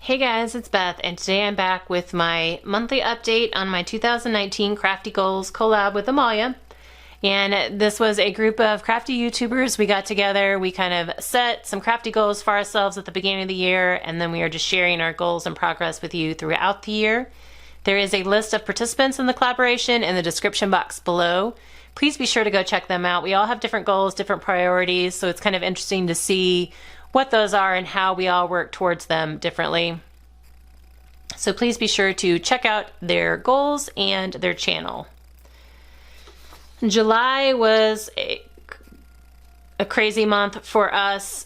Hey guys, it's Beth, and today I'm back with my monthly update on my 2019 Crafty Goals collab with Amalia. And this was a group of crafty YouTubers. We got together, we kind of set some crafty goals for ourselves at the beginning of the year, and then we are just sharing our goals and progress with you throughout the year. There is a list of participants in the collaboration in the description box below. Please be sure to go check them out. We all have different goals, different priorities, so it's kind of interesting to see what those are and how we all work towards them differently. So please be sure to check out their goals and their channel. July was a crazy month for us.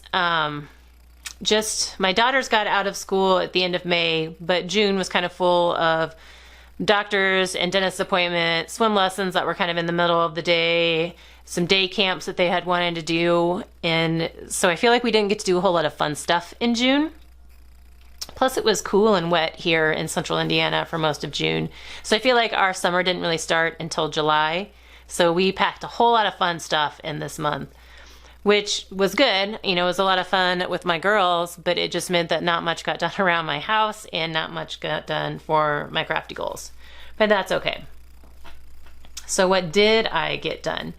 Just my daughters got out of school at the end of May, but June was kind of full of doctors and dentist appointments, swim lessons that were kind of in the middle of the day, some day camps that they had wanted to do. And so I feel like we didn't get to do a whole lot of fun stuff in June. Plus it was cool and wet here in central Indiana for most of June. So I feel like our summer didn't really start until July. So we packed a whole lot of fun stuff in this month, which was good. You know, it was a lot of fun with my girls, but it just meant that not much got done around my house and not much got done for my crafty goals. But that's okay. So what did I get done?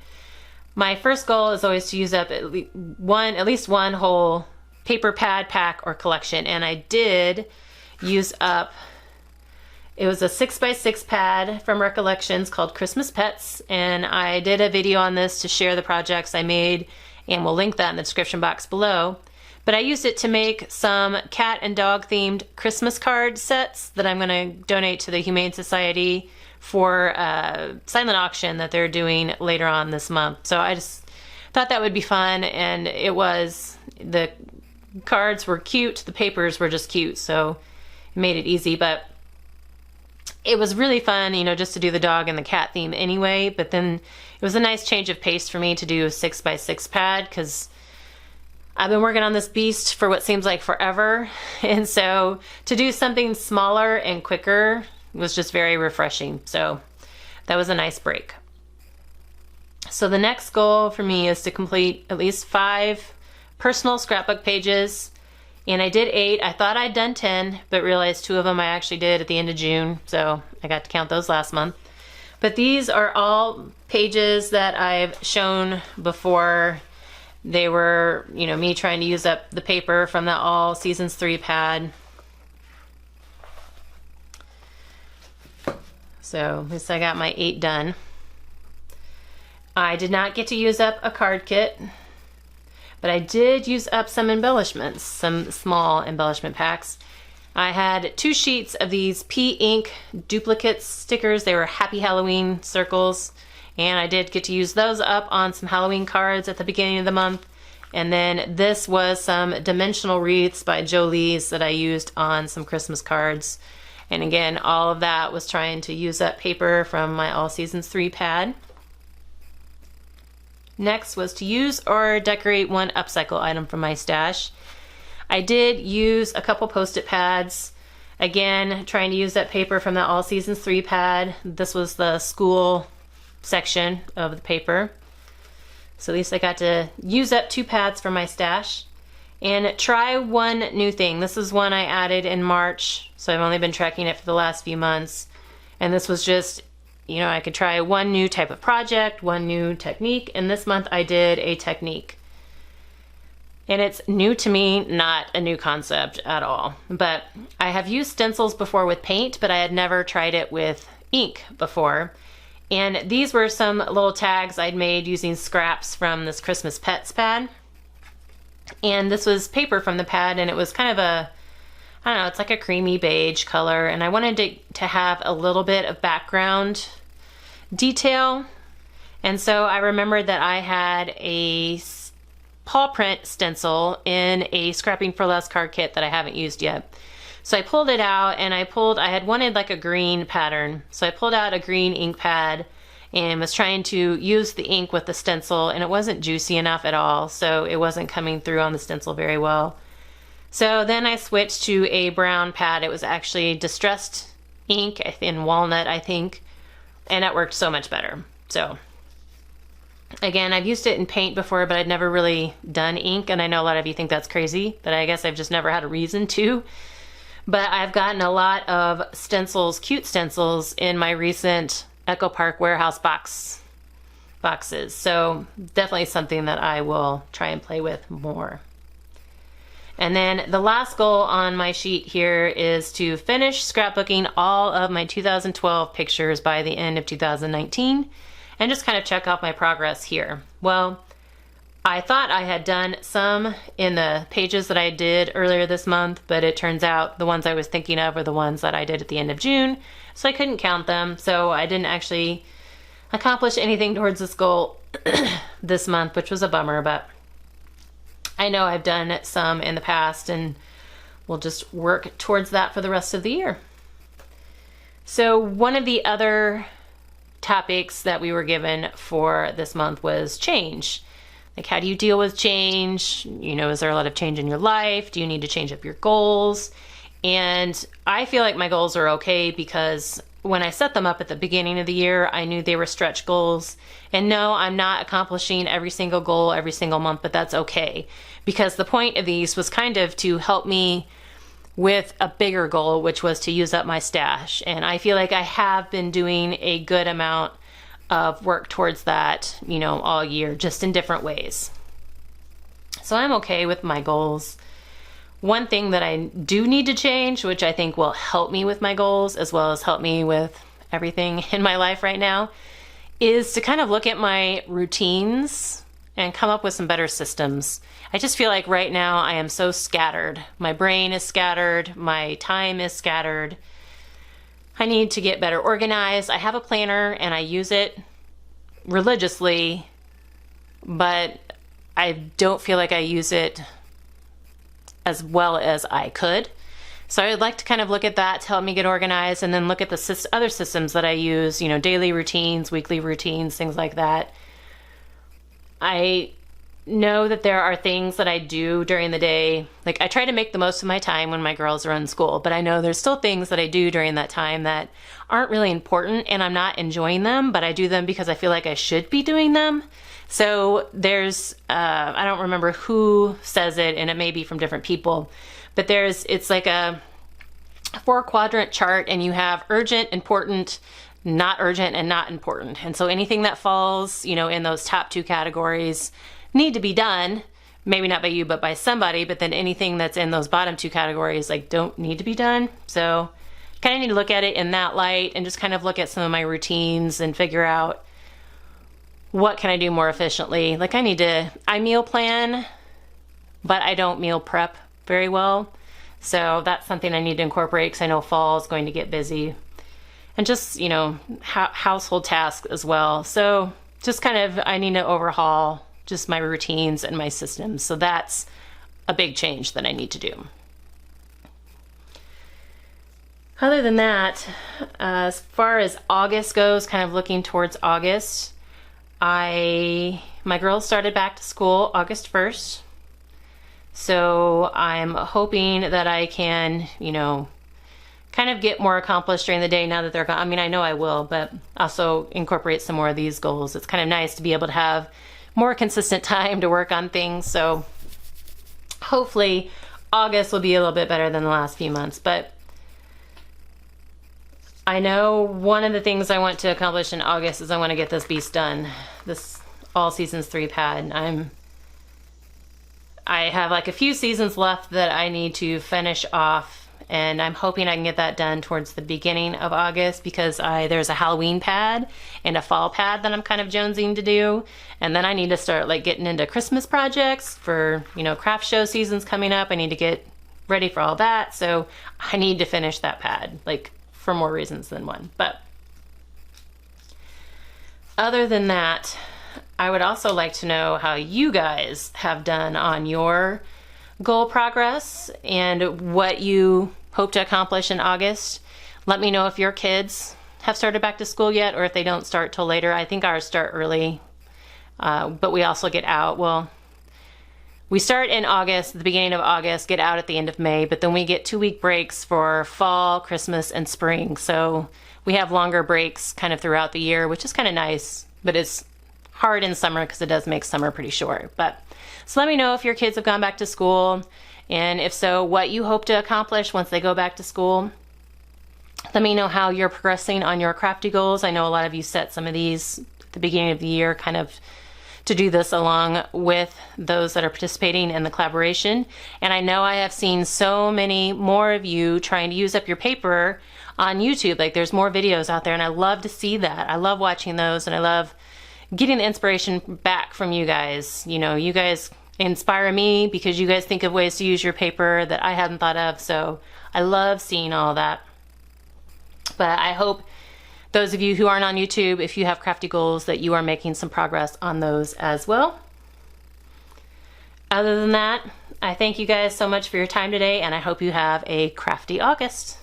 My first goal is always to use up at least one whole paper pad pack or collection, and I did use up, it was a 6x6 pad from Recollections called Christmas Pets, and I did a video on this to share the projects I made, and we'll link that in the description box below. But I used it to make some cat and dog themed Christmas card sets that I'm going to donate to the Humane Society for a silent auction that they're doing later on this month. So I just thought that would be fun, and it was. The cards were cute, the papers were just cute, so it made it easy. But it was really fun, you know, just to do the dog and the cat theme anyway. But then it was a nice change of pace for me to do a 6x6 pad, because I've been working on this beast for what seems like forever. And so to do something smaller and quicker was just very refreshing. So that was a nice break. So the next goal for me is to complete at least 5 personal scrapbook pages. And I did 8. I thought I'd done 10, but realized 2 of them I actually did at the end of June. So I got to count those last month. But these are all pages that I've shown before. They were, you know, me trying to use up the paper from the All Seasons 3 pad. So at least I got my 8 done. I did not get to use up a card kit, but I did use up some embellishments, some small embellishment packs. I had 2 sheets of these P-Ink duplicate stickers. They were Happy Halloween circles, and I did get to use those up on some Halloween cards at the beginning of the month. And then this was some dimensional wreaths by Jolie's that I used on some Christmas cards. And again, all of that was trying to use up paper from my All Seasons 3 pad. Next was to use or decorate one upcycle item from my stash. I did use a couple Post-it pads. Again, trying to use that paper from the All Seasons 3 pad. This was the school section of the paper. So at least I got to use up 2 pads from my stash. And try one new thing. This is one I added in March, so I've only been tracking it for the last few months. And this was just, you know, I could try one new type of project, one new technique, and this month I did a technique. And it's new to me, not a new concept at all. But I have used stencils before with paint, but I had never tried it with ink before. And these were some little tags I'd made using scraps from this Christmas Pets pad. And this was paper from the pad, and it was kind of a, I don't know, it's like a creamy beige color, and I wanted it to have a little bit of background detail. And so I remembered that I had a paw print stencil in a Scrapping for Less card kit that I haven't used yet. So I pulled it out, and I had wanted like a green pattern. So I pulled out a green ink pad and was trying to use the ink with the stencil, and it wasn't juicy enough at all, so it wasn't coming through on the stencil very well. So then I switched to a brown pad. It was actually distressed ink in walnut, I think, and that worked so much better. So again, I've used it in paint before, but I'd never really done ink, and I know a lot of you think that's crazy, but I guess I've just never had a reason to. But I've gotten a lot of stencils, cute stencils, in my recent Echo Park warehouse boxes. So definitely something that I will try and play with more. And then the last goal on my sheet here is to finish scrapbooking all of my 2012 pictures by the end of 2019 and just kind of check off my progress here. Well, I thought I had done some in the pages that I did earlier this month, but it turns out the ones I was thinking of were the ones that I did at the end of June, so I couldn't count them, so I didn't actually accomplish anything towards this goal this month, which was a bummer, but I know I've done some in the past and we'll just work towards that for the rest of the year. So one of the other topics that we were given for this month was change. Like, how do you deal with change? You know, is there a lot of change in your life? Do you need to change up your goals? And I feel like my goals are okay because when I set them up at the beginning of the year, I knew they were stretch goals. And no, I'm not accomplishing every single goal every single month, but that's okay. Because the point of these was kind of to help me with a bigger goal, which was to use up my stash. And I feel like I have been doing a good amount of work towards that, you know, all year, just in different ways. So I'm okay with my goals. One thing that I do need to change, which I think will help me with my goals as well as help me with everything in my life right now, is to kind of look at my routines and come up with some better systems. I just feel like right now I am so scattered. My brain is scattered, my time is scattered. I need to get better organized. I have a planner and I use it religiously, but I don't feel like I use it as well as I could. So I would like to kind of look at that to help me get organized, and then look at the other systems that I use, you know, daily routines, weekly routines, things like that. I know that there are things that I do during the day. Like, I try to make the most of my time when my girls are in school, but I know there's still things that I do during that time that aren't really important and I'm not enjoying them, but I do them because I feel like I should be doing them. So there's, I don't remember who says it, and it may be from different people, but it's like a 4-quadrant chart, and you have urgent, important, not urgent, and not important. And so anything that falls, you know, in those top 2 categories need to be done, maybe not by you, but by somebody, but then anything that's in those bottom 2 categories, like, don't need to be done. So kind of need to look at it in that light and just kind of look at some of my routines and figure out what can I do more efficiently. Like, I meal plan, but I don't meal prep very well. So that's something I need to incorporate because I know fall is going to get busy. And just, you know, household tasks as well. So just kind of, I need to overhaul just my routines and my systems. So that's a big change that I need to do. Other than that, as far as August goes, kind of looking towards August, my girls started back to school August 1st. So I'm hoping that I can, you know, kind of get more accomplished during the day now that they're gone. I mean, I know I will, but also incorporate some more of these goals. It's kind of nice to be able to have more consistent time to work on things. So hopefully August will be a little bit better than the last few months. But I know one of the things I want to accomplish in August is I want to get this beast done. This All Seasons 3 pad. I have like a few seasons left that I need to finish off, and I'm hoping I can get that done towards the beginning of August because there's a Halloween pad and a fall pad that I'm kind of jonesing to do. And then I need to start like getting into Christmas projects for, you know, craft show seasons coming up. I need to get ready for all that. So I need to finish that pad, like, for more reasons than one. But other than that, I would also like to know how you guys have done on your goal progress and what you hope to accomplish in August. Let me know if your kids have started back to school yet, or if they don't start till later. I think ours start early, but we also get out. Well, we start in August, the beginning of August, get out at the end of May, but then we get 2-week breaks for fall, Christmas, and spring. So we have longer breaks kind of throughout the year, which is kind of nice, but it's hard in summer because it does make summer pretty short. But so let me know if your kids have gone back to school And if so, what you hope to accomplish once they go back to school. Let me know how you're progressing on your crafty goals. I know a lot of you set some of these at the beginning of the year, kind of to do this along with those that are participating in the collaboration. And I know I have seen so many more of you trying to use up your paper on YouTube. Like, there's more videos out there, and I love to see that. I love watching those, and I love getting the inspiration back from you guys. You know, you guys inspire me because you guys think of ways to use your paper that I hadn't thought of. So I love seeing all that. But I hope those of you who aren't on YouTube, if you have crafty goals, that you are making some progress on those as well. Other than that, I thank you guys so much for your time today, and I hope you have a crafty August.